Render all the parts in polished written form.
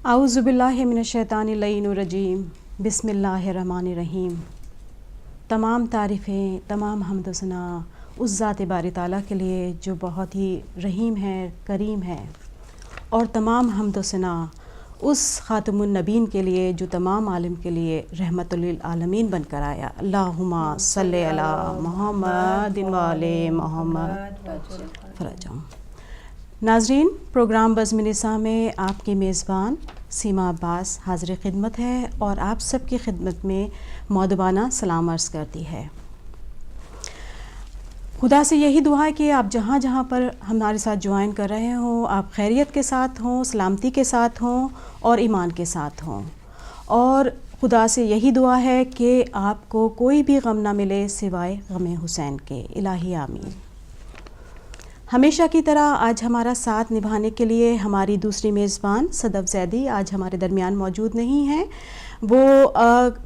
اعوذ باللہ من الشیطان اللعین الرجیم، بسم اللہ الرحمن الرحیم۔ تمام تعریفیں، تمام حمد و ثنا اس ذات باری تعالیٰ کے لیے جو بہت ہی رحیم ہے، کریم ہے، اور تمام حمد و ثنا اس خاتم النبین کے لیے جو تمام عالم کے لیے رحمت للعالمین بن کر آیا۔ اللہم صلی علی محمد وآل محمد فرجم۔ ناظرین، پروگرام بزم نساء میں آپ کی میزبان سیما عباس حاضر خدمت ہے اور آپ سب کی خدمت میں مؤدبانہ سلام عرض کرتی ہے۔ خدا سے یہی دعا ہے کہ آپ جہاں جہاں پر ہمارے ساتھ جوائن کر رہے ہوں، آپ خیریت کے ساتھ ہوں، سلامتی کے ساتھ ہوں اور ایمان کے ساتھ ہوں، اور خدا سے یہی دعا ہے کہ آپ کو کوئی بھی غم نہ ملے سوائے غم حسین کے۔ الہی آمین۔ ہمیشہ کی طرح آج ہمارا ساتھ نبھانے کے لیے ہماری دوسری میزبان صدف زیدی آج ہمارے درمیان موجود نہیں ہیں۔ وہ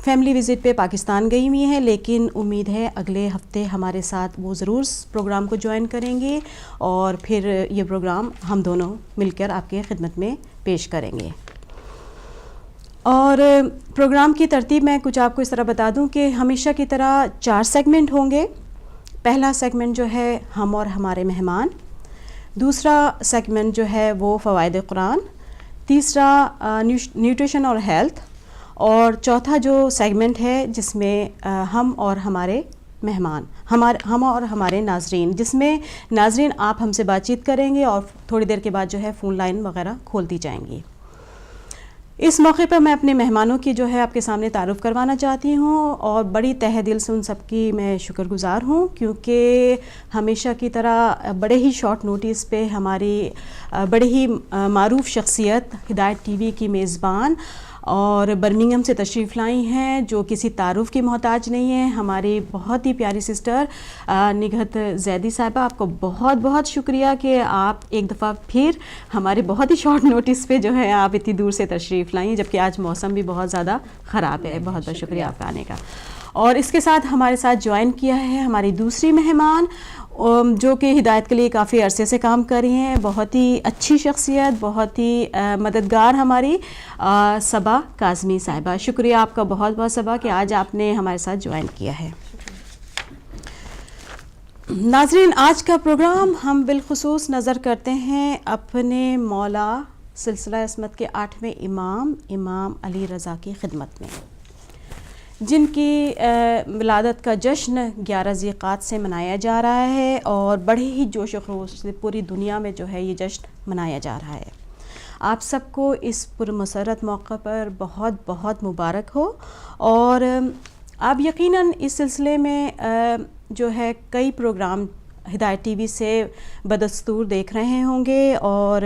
فیملی وزٹ پہ پاکستان گئی ہوئی ہیں، لیکن امید ہے اگلے ہفتے ہمارے ساتھ وہ ضرور پروگرام کو جوائن کریں گے اور پھر یہ پروگرام ہم دونوں مل کر آپ کے خدمت میں پیش کریں گے۔ اور پروگرام کی ترتیب میں کچھ آپ کو اس طرح بتا دوں کہ ہمیشہ کی طرح 4 سیگمنٹ ہوں گے۔ پہلا سیگمنٹ جو ہے ہم اور ہمارے مہمان، دوسرا سیگمنٹ جو ہے وہ فوائد قرآن، تیسرا نیوٹریشن اور ہیلتھ، اور چوتھا جو سیگمنٹ ہے جس میں ہم اور ہمارے مہمان، ہم اور ہمارے ناظرین، جس میں ناظرین آپ ہم سے بات چیت کریں گے اور تھوڑی دیر کے بعد جو ہے فون لائن وغیرہ کھول دی جائیں گی۔ اس موقع پر میں اپنے مہمانوں کی جو ہے آپ کے سامنے تعارف کروانا چاہتی ہوں، اور بڑی تہہ دل سے ان سب کی میں شکر گزار ہوں، کیونکہ ہمیشہ کی طرح بڑے ہی شارٹ نوٹس پہ ہماری بڑے ہی معروف شخصیت ہدایت ٹی وی کی میزبان اور برمنگھم سے تشریف لائی ہیں، جو کسی تعارف کی محتاج نہیں ہے، ہماری بہت ہی پیاری سسٹر نگہت زیدی صاحبہ۔ آپ کو بہت بہت شکریہ کہ آپ ایک دفعہ پھر ہمارے بہت ہی شارٹ نوٹس پہ جو ہے آپ اتنی دور سے تشریف لائیں، جبکہ آج موسم بھی بہت زیادہ خراب ہے۔ بہت بہت شکریہ آپ کا آنے کا۔ اور اس کے ساتھ ہمارے ساتھ جوائن کیا ہے ہماری دوسری مہمان، جو کہ ہدایت کے لیے کافی عرصے سے کام کر رہی ہیں، بہت ہی اچھی شخصیت، بہت ہی مددگار ہماری صبا کاظمی صاحبہ۔ شکریہ آپ کا بہت بہت صبا کہ آج آپ نے ہمارے ساتھ جوائن کیا ہے۔ ناظرین، آج کا پروگرام ہم بالخصوص نظر کرتے ہیں اپنے مولا سلسلہ عصمت کے 8ویں امام علی رضا کی خدمت میں، جن کی ولادت کا جشن 11 ذی القعدہ سے منایا جا رہا ہے، اور بڑے ہی جوش و خروش سے پوری دنیا میں جو ہے یہ جشن منایا جا رہا ہے۔ آپ سب کو اس پرمسرت موقع پر بہت بہت مبارک ہو، اور آپ یقیناً اس سلسلے میں جو ہے کئی پروگرام ہدایت ٹی وی سے بدستور دیکھ رہے ہوں گے، اور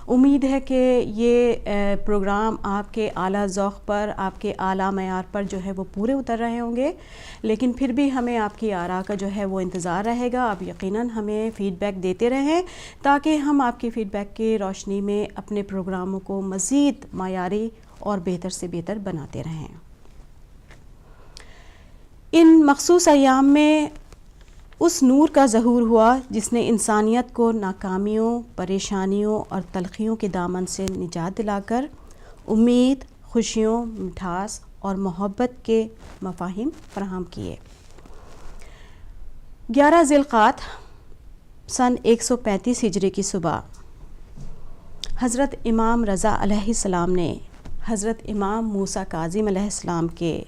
امید ہے کہ یہ پروگرام آپ کے اعلیٰ ذوق پر، آپ کے اعلیٰ معیار پر جو ہے وہ پورے اتر رہے ہوں گے، لیکن پھر بھی ہمیں آپ کی آراء کا جو ہے وہ انتظار رہے گا۔ آپ یقیناً ہمیں فیڈ بیک دیتے رہیں تاکہ ہم آپ کی فیڈ بیک کی روشنی میں اپنے پروگراموں کو مزید معیاری اور بہتر سے بہتر بناتے رہیں۔ ان مخصوص ایام میں اس نور کا ظہور ہوا جس نے انسانیت کو ناکامیوں، پریشانیوں اور تلخیوں کے دامن سے نجات دلا کر امید، خوشیوں، مٹھاس اور محبت کے مفاہیم فراہم کیے۔ 11 ذی القعدہ سن 135 ہجری کی صبح حضرت امام رضا علیہ السلام نے حضرت امام موسیٰ کاظم علیہ السلام کے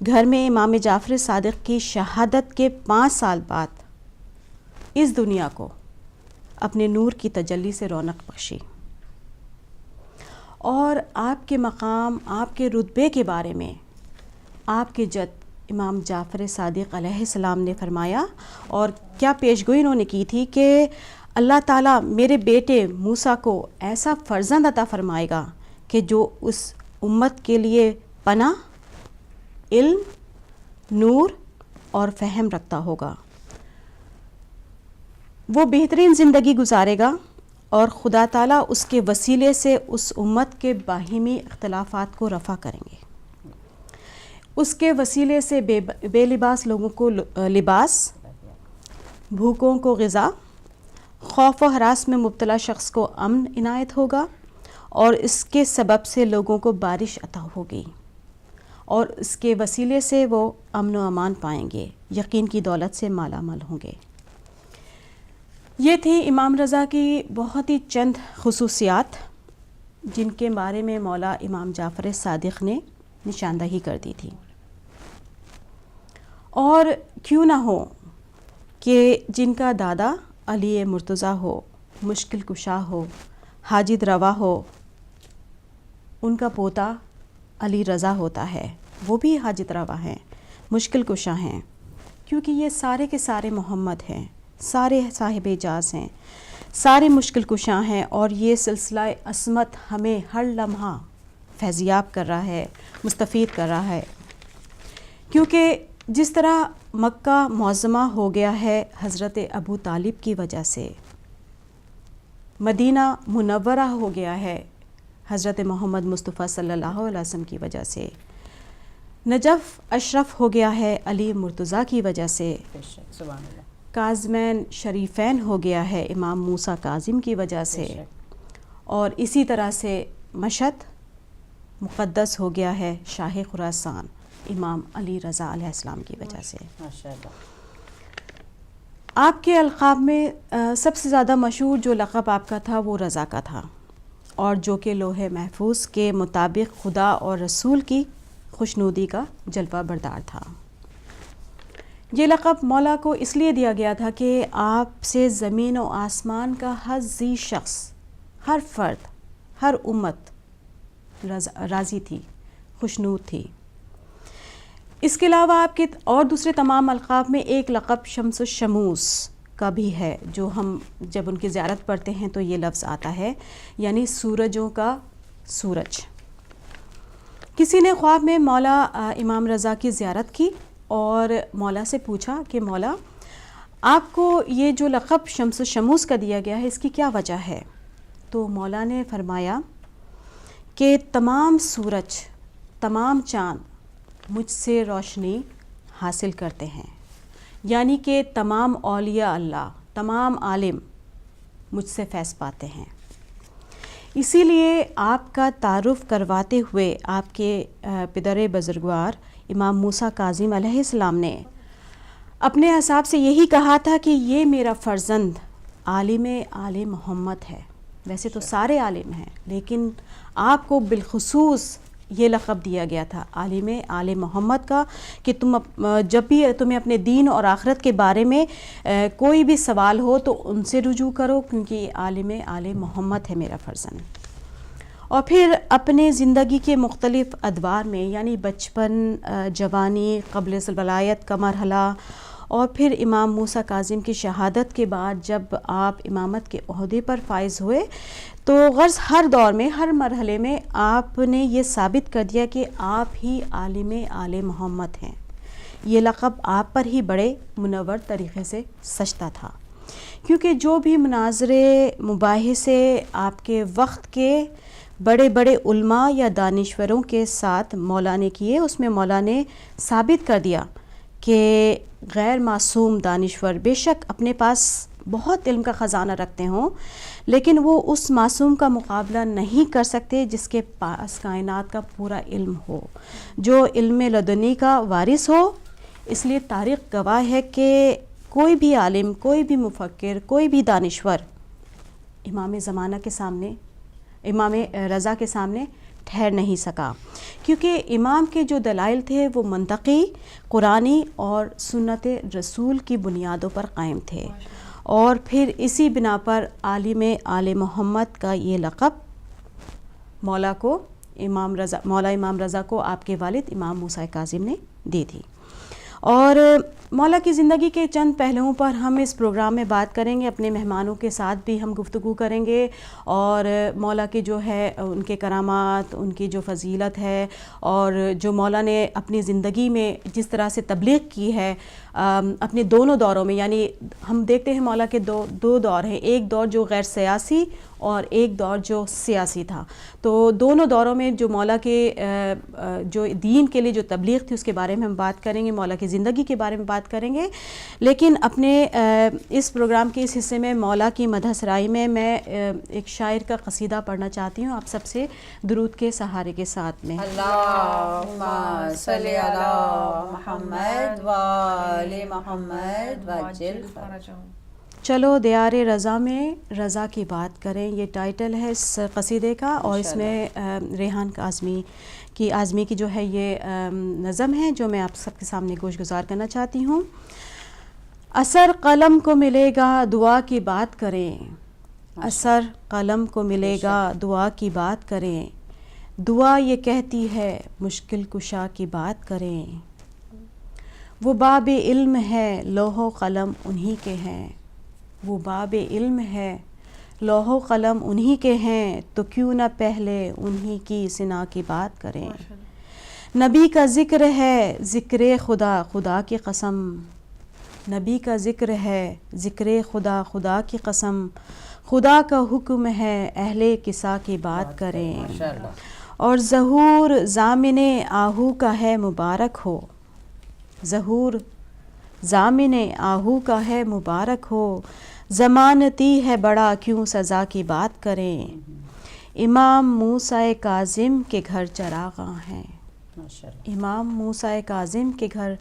گھر میں امام جعفر صادق کی شہادت کے 5 سال بعد اس دنیا کو اپنے نور کی تجلی سے رونق بخشی، اور آپ کے مقام، آپ کے رتبے کے بارے میں آپ کے جد امام جعفر صادق علیہ السلام نے فرمایا، اور کیا پیشگوئی انہوں نے کی تھی کہ اللہ تعالیٰ میرے بیٹے موسیٰ کو ایسا فرزند عطا فرمائے گا کہ جو اس امت کے لیے پناہ، علم، نور اور فہم رکھتا ہوگا، وہ بہترین زندگی گزارے گا، اور خدا تعالیٰ اس کے وسیلے سے اس امت کے باہمی اختلافات کو رفع کریں گے، اس کے وسیلے سے بے لباس لوگوں کو لباس، بھوکوں کو غذا، خوف و ہراس میں مبتلا شخص کو امن عنایت ہوگا، اور اس کے سبب سے لوگوں کو بارش عطا ہو گئی اور اس کے وسیلے سے وہ امن و امان پائیں گے، یقین کی دولت سے مالا مال ہوں گے۔ یہ تھی امام رضا کی بہت ہی چند خصوصیات جن کے بارے میں مولا امام جعفر صادق نے نشاندہی کر دی تھی۔ اور کیوں نہ ہو کہ جن کا دادا علی مرتضیٰ ہو، مشکل کشا ہو، حاجت روا ہو، ان کا پوتا علی رضا ہوتا ہے، وہ بھی حاجت روا ہیں، مشکل کشا ہیں، کیونکہ یہ سارے کے سارے محمد ہیں، سارے صاحب اعجاز ہیں، سارے مشکل کشا ہیں، اور یہ سلسلہ عصمت ہمیں ہر لمحہ فیضیاب کر رہا ہے، مستفید کر رہا ہے۔ کیونکہ جس طرح مکہ معظمہ ہو گیا ہے حضرت ابو طالب کی وجہ سے، مدینہ منورہ ہو گیا ہے حضرت محمد مصطفیٰ صلی اللہ علیہ وسلم کی وجہ سے، نجف اشرف ہو گیا ہے علی مرتضیٰ کی وجہ سے، کاظمین شریفین ہو گیا ہے امام موسیٰ کاظم کی وجہ سے، اور اسی طرح سے مشہد مقدس ہو گیا ہے شاہ خراسان امام علی رضا علیہ السلام کی وجہ سے۔ آپ کے القاب میں سب سے زیادہ مشہور جو لقب آپ کا تھا وہ رضا کا تھا، اور جو کہ لوح محفوظ کے مطابق خدا اور رسول کی خوشنودی کا جلوہ بردار تھا۔ یہ لقب مولا کو اس لیے دیا گیا تھا کہ آپ سے زمین و آسمان کا ہر ذی شخص، ہر فرد، ہر امت راضی تھی، خوشنود تھی۔ اس کے علاوہ آپ کے اور دوسرے تمام القاب میں ایک لقب شمس الشموس کا بھی ہے، جو ہم جب ان کی زیارت پڑھتے ہیں تو یہ لفظ آتا ہے، یعنی سورجوں کا سورج۔ کسی نے خواب میں مولا امام رضا کی زیارت کی اور مولا سے پوچھا کہ مولا آپ کو یہ جو لقب شمس الشموس کا دیا گیا ہے اس کی کیا وجہ ہے؟ تو مولا نے فرمایا کہ تمام سورج، تمام چاند مجھ سے روشنی حاصل کرتے ہیں، یعنی کہ تمام اولیاء اللہ، تمام عالم مجھ سے فیض پاتے ہیں۔ اسی لیے آپ کا تعارف کرواتے ہوئے آپ کے پدر بزرگوار امام موسیٰ کاظم علیہ السلام نے اپنے حساب سے یہی کہا تھا کہ یہ میرا فرزند عالم آل محمد ہے۔ ویسے تو سارے عالم ہیں، لیکن آپ کو بالخصوص یہ لقب دیا گیا تھا عالم آل محمد کا، کہ تم جب بھی تمہیں اپنے دین اور آخرت کے بارے میں کوئی بھی سوال ہو تو ان سے رجوع کرو، کیونکہ یہ عالم آل محمد ہے میرا فرزند۔ اور پھر اپنے زندگی کے مختلف ادوار میں، یعنی بچپن، جوانی، قبل الولایت کا مرحلہ، اور پھر امام موسیٰ کاظم کی شہادت کے بعد جب آپ امامت کے عہدے پر فائز ہوئے، تو غرض ہر دور میں، ہر مرحلے میں آپ نے یہ ثابت کر دیا کہ آپ ہی عالم آل محمد ہیں۔ یہ لقب آپ پر ہی بڑے منور طریقے سے سجتا تھا، کیونکہ جو بھی مناظرے، مباحثے آپ کے وقت کے بڑے بڑے علماء یا دانشوروں کے ساتھ مولا نے کیے، اس میں مولا نے ثابت کر دیا کہ غیر معصوم دانشور بے شک اپنے پاس بہت علم کا خزانہ رکھتے ہوں، لیکن وہ اس معصوم کا مقابلہ نہیں کر سکتے جس کے پاس کائنات کا پورا علم ہو، جو علم لدنی کا وارث ہو۔ اس لیے تاریخ گواہ ہے کہ کوئی بھی عالم، کوئی بھی مفکر، کوئی بھی دانشور امام زمانہ کے سامنے، امام رضا کے سامنے ٹھہر نہیں سکا، کیونکہ امام کے جو دلائل تھے وہ منطقی، قرآنی اور سنت رسول کی بنیادوں پر قائم تھے، اور پھر اسی بنا پر عالم آل محمد کا یہ لقب مولا امام رضا کو آپ کے والد امام موسیٰ کاظم نے دی تھی۔ اور مولا کی زندگی کے چند پہلوؤں پر ہم اس پروگرام میں بات کریں گے، اپنے مہمانوں کے ساتھ بھی ہم گفتگو کریں گے، اور مولا کے جو ہے ان کے کرامات، ان کی جو فضیلت ہے، اور جو مولا نے اپنی زندگی میں جس طرح سے تبلیغ کی ہے اپنے دونوں دوروں میں، یعنی ہم دیکھتے ہیں مولا کے دو دور ہیں، ایک دور جو غیر سیاسی اور ایک دور جو سیاسی تھا. تو دونوں دوروں میں جو مولا کے جو دین کے لیے جو تبلیغ تھی اس کے بارے میں ہم بات کریں گے, مولا کی زندگی کے بارے میں بات کریں گے. لیکن اپنے اس پروگرام کے اس حصے میں مولا کی مدح سرائی میں ایک شاعر کا قصیدہ پڑھنا چاہتی ہوں آپ سب سے درود کے سہارے کے ساتھ میں. اللہم صلی علی محمد و آل محمد وعجل فرجہم. چلو دیار رضا میں رضا کی بات کریں, یہ ٹائٹل ہے اس قصیدے کا, اور اس میں ریحان اعظمی کی جو ہے یہ نظم ہے جو میں آپ سب کے سامنے گوش گزار کرنا چاہتی ہوں. اثر قلم کو ملے گا دعا کی بات کریں, اثر قلم کو ملے گا دعا کی بات کریں, دعا یہ کہتی ہے مشکل کشا کی بات کریں. وہ باب علم ہے لوح و قلم انہی کے ہیں, وہ باب علم ہے لوح و قلم انہی کے ہیں, تو کیوں نہ پہلے انہی کی ثنا کی بات کریں. نبی کا ذکر ہے ذکر خدا خدا کی قسم, نبی کا ذکر ہے ذکر خدا خدا کی قسم, خدا کا حکم ہے اہل قصہ کی بات کریں. اور ظہور ضامن آہو کا ہے مبارک ہو, ظہور ضامن آہو کا ہے مبارک ہو, ضمانتی ہے بڑا کیوں سزا کی بات کریں. امام موسیٰ کاظم کے گھر چراغاں ہیں, امام موسیٰ کاظم کے گھر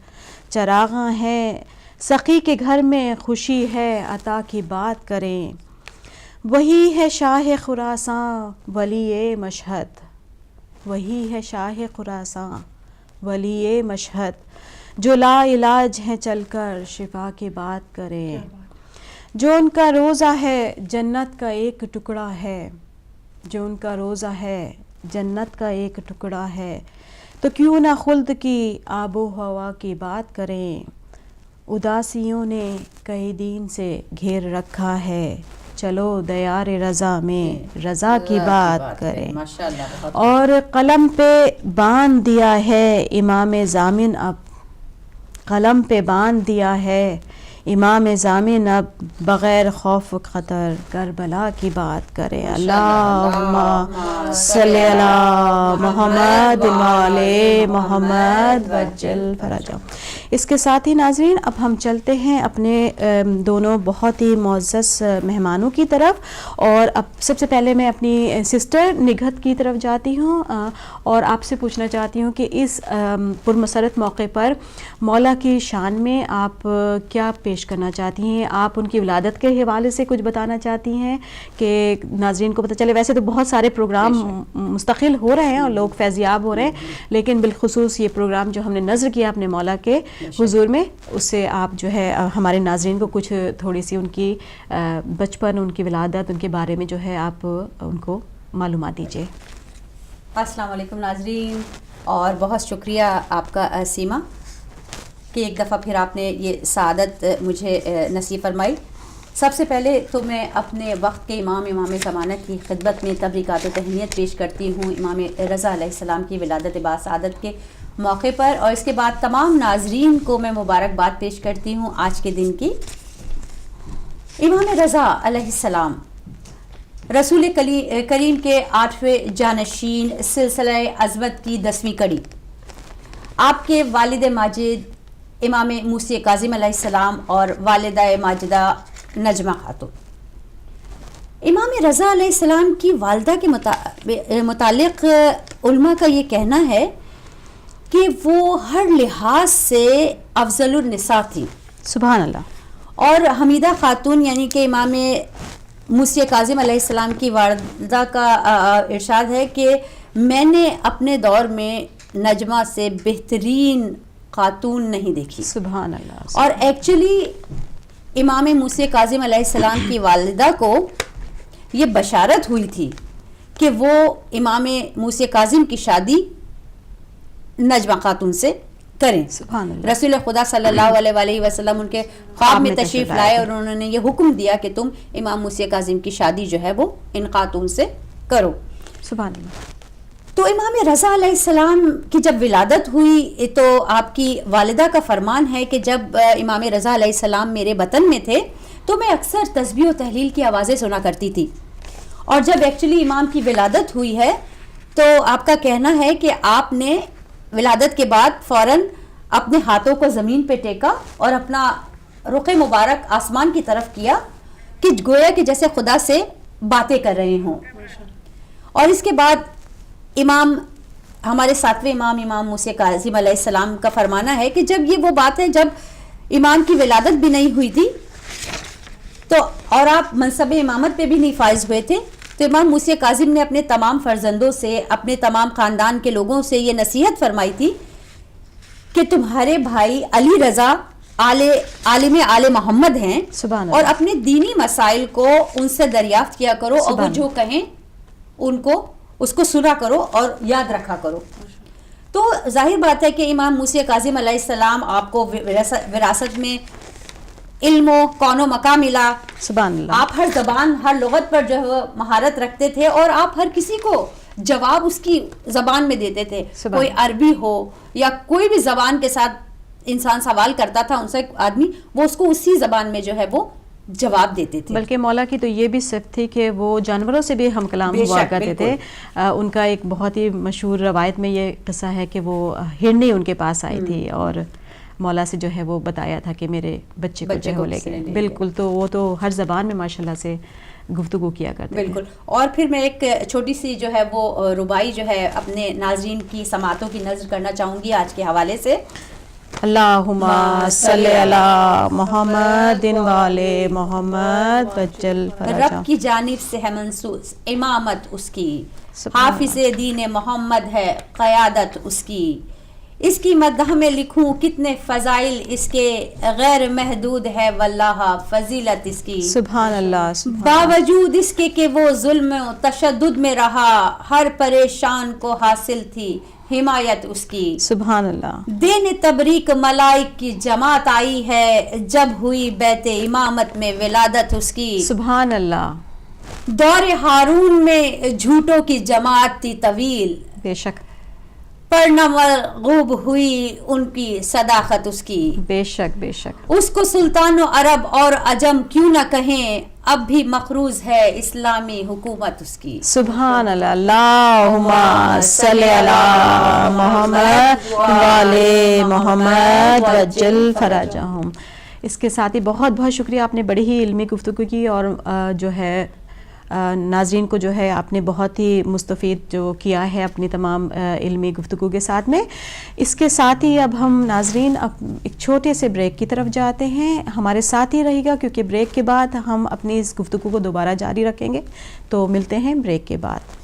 چراغاں ہیں, سقی کے گھر میں خوشی ہے عطا کی بات کریں. وہی ہے شاہ خراساں ولی مشہد, وہی ہے شاہ خراساں ولی مشہد, جو لا علاج ہیں چل کر شفا کی بات کریں. جو ان کا روزہ ہے جنت کا ایک ٹکڑا ہے, جو ان کا روزہ ہے جنت کا ایک ٹکڑا ہے, تو کیوں نہ خلد کی آب و ہوا کی بات کریں. اداسیوں نے کئی دین سے گھیر رکھا ہے, چلو دیار رضا میں رضا کی بات کریں. اور قلم پہ باندھ دیا ہے امام ضامن, اب قلم پہ باندھ دیا ہے امام ضامن, اب بغیر خوف خطر کربلا کی بات کریں. اللہم صلی علی محمد و آل محمد وعجل فرجہم. اس کے ساتھ ہی ناظرین اب ہم چلتے ہیں اپنے دونوں بہت ہی معزز مہمانوں کی طرف, اور اب سب سے پہلے میں اپنی سسٹر نگہت کی طرف جاتی ہوں اور آپ سے پوچھنا چاہتی ہوں کہ اس پرمسرت موقع پر مولا کی شان میں آپ کیا پیش کرنا چاہتی ہیں. آپ ان کی ولادت کے حوالے سے کچھ بتانا چاہتی ہیں کہ ناظرین کو پتہ چلے. ویسے تو بہت سارے پروگرام مستقل ہو رہے ہیں اور لوگ فیضیاب ہو رہے ہیں, لیکن بالخصوص یہ پروگرام جو ہم نے نظر کیا اپنے مولا کے حضور میں, اس سے آپ جو ہے ہمارے ناظرین کو کچھ تھوڑی سی ان کی بچپن, ان کی ولادت, ان کے بارے میں جو ہے آپ ان کو معلومات دیجیے. السلام علیکم ناظرین, اور بہت شکریہ آپ کا سیما کہ ایک دفعہ پھر آپ نے یہ سعادت مجھے نصیب فرمائی. سب سے پہلے تو میں اپنے وقت کے امام زمانہ کی خدمت میں تبریکات و تہنیت پیش کرتی ہوں امام رضا علیہ السلام کی ولادت باسعادت کے موقع پر, اور اس کے بعد تمام ناظرین کو میں مبارکباد پیش کرتی ہوں آج کے دن کی. امام رضا علیہ السلام رسول کریم کے 8ویں جانشین, سلسلہ عظمت کی 10ویں کڑی, آپ کے والد ماجد امام موسیٰ کاظم علیہ السلام اور والدہ ماجدہ نجمہ خاتون. امام رضا علیہ السلام کی والدہ کے متعلق علماء کا یہ کہنا ہے کہ وہ ہر لحاظ سے افضل النساء تھی. سبحان اللہ. اور حمیدہ خاتون یعنی کہ امام موسیٰ کاظم علیہ السلام کی والدہ کا ارشاد ہے کہ میں نے اپنے دور میں نجمہ سے بہترین خاتون نہیں دیکھی. سبحان اللہ. اور ایکچولی امام موسیٰ کاظم علیہ السلام کی والدہ کو یہ بشارت ہوئی تھی کہ وہ امام موسیٰ کاظم کی شادی نجمہ خاتون سے کریں. سبحان اللہ. رسول خدا صلی اللہ علیہ وآلہ وسلم ان کے خواب میں تشریف لائے اور انہوں نے یہ حکم دیا کہ تم امام موسیٰ کاظم کی شادی جو ہے وہ ان خاتون سے کرو. سبحان اللہ. تو امام رضا علیہ السلام کی جب ولادت ہوئی تو آپ کی والدہ کا فرمان ہے کہ جب امام رضا علیہ السلام میرے بطن میں تھے تو میں اکثر تسبیح و تحلیل کی آوازیں سنا کرتی تھی, اور جب ایکچولی امام کی ولادت ہوئی ہے تو آپ کا کہنا ہے کہ آپ نے ولادت کے بعد فوراً اپنے ہاتھوں کو زمین پہ ٹیکا اور اپنا رخ مبارک آسمان کی طرف کیا کہ گویا کہ جیسے خدا سے باتیں کر رہے ہوں. اور اس کے بعد امام ہمارے 7ویں امام موسیٰ کاظم علیہ السلام کا فرمانا ہے کہ جب یہ وہ بات ہے جب امام کی ولادت بھی نہیں ہوئی تھی تو اور آپ منصب امامت پہ بھی نہیں فائز ہوئے تھے, تو امام موسیٰ کاظم نے اپنے تمام فرزندوں سے, اپنے تمام خاندان کے لوگوں سے یہ نصیحت فرمائی تھی کہ تمہارے بھائی علی رضا عالم آل محمد ہیں اور اپنے دینی مسائل کو ان سے دریافت کیا کرو اور وہ جو کہیں اس کو سنا کرو اور یاد رکھا کرو. تو ظاہر بات ہے کہ امام موسیٰ کاظم علیہ السلام آپ کو وراثت میں علم و کون و مقام ملا. سبحان اللہ. آپ ہر زبان ہر لغت پر جو ہے مہارت رکھتے تھے اور آپ ہر کسی کو جواب اس کی زبان میں دیتے تھے. کوئی عربی ہو یا کوئی بھی زبان کے ساتھ انسان سوال کرتا تھا ان سے آدمی, وہ اس کو اسی زبان میں جو ہے وہ جواب دیتے تھے. بلکہ مولا کی تو یہ بھی صفت تھی کہ وہ جانوروں سے بھی ہم کلام ہوا کرتے تھے. ان کا ایک بہت ہی مشہور روایت میں یہ قصہ ہے کہ وہ ہرنی ان کے پاس آئی تھی اور مولا سے جو ہے وہ بتایا تھا کہ میرے بچے کو جو ہے لے گئے. بالکل, تو وہ تو ہر زبان میں ماشاءاللہ سے گفتگو کیا کرتے تھے. بالکل. اور پھر میں ایک چھوٹی سی جو ہے وہ ربائی جو ہے اپنے ناظرین کی سماعتوں کی نظر کرنا چاہوں گی آج کے حوالے سے. اللہم صلی علی محمد والے محمد وجل فرجہ. رب کی جانب سے ہے منسوس امامت اس کی, حافظ دین محمد ہے قیادت اس کی. اس کی مدح میں لکھوں کتنے فضائل اس کے, غیر محدود ہے واللہ فضیلت اس کی. سبحان اللہ. باوجود اس کے کہ وہ ظلم و تشدد میں رہا, ہر پریشان کو حاصل تھی حمایت اس کی. سبحان اللہ. دین تبریک ملائک کی جماعت آئی ہے جب ہوئی بیت امامت میں ولادت اس کی. سبحان اللہ. دور ہارون میں جھوٹوں کی جماعت تھی طویل, بے شک, پر نہ مرغوب ہوئی ان کی صداقت اس کی. بے شک بے شک. اس کو سلطان و عرب اور عجم کیوں نہ کہیں, اب بھی مقروض ہے اسلامی حکومت اس کی. سبحان اللہ. اللہم صلی علی محمد والے محمد وجل فرجہم. اس کے ساتھ ہی بہت بہت شکریہ, آپ نے بڑی ہی علمی گفتگو کی اور جو ہے ناظرین کو جو ہے آپ نے بہت ہی مستفید جو کیا ہے اپنی تمام علمی گفتگو کے ساتھ میں. اس کے ساتھ ہی اب ہم ناظرین ایک چھوٹے سے بریک کی طرف جاتے ہیں. ہمارے ساتھ ہی رہے گا کیونکہ بریک کے بعد ہم اپنی اس گفتگو کو دوبارہ جاری رکھیں گے. تو ملتے ہیں بریک کے بعد.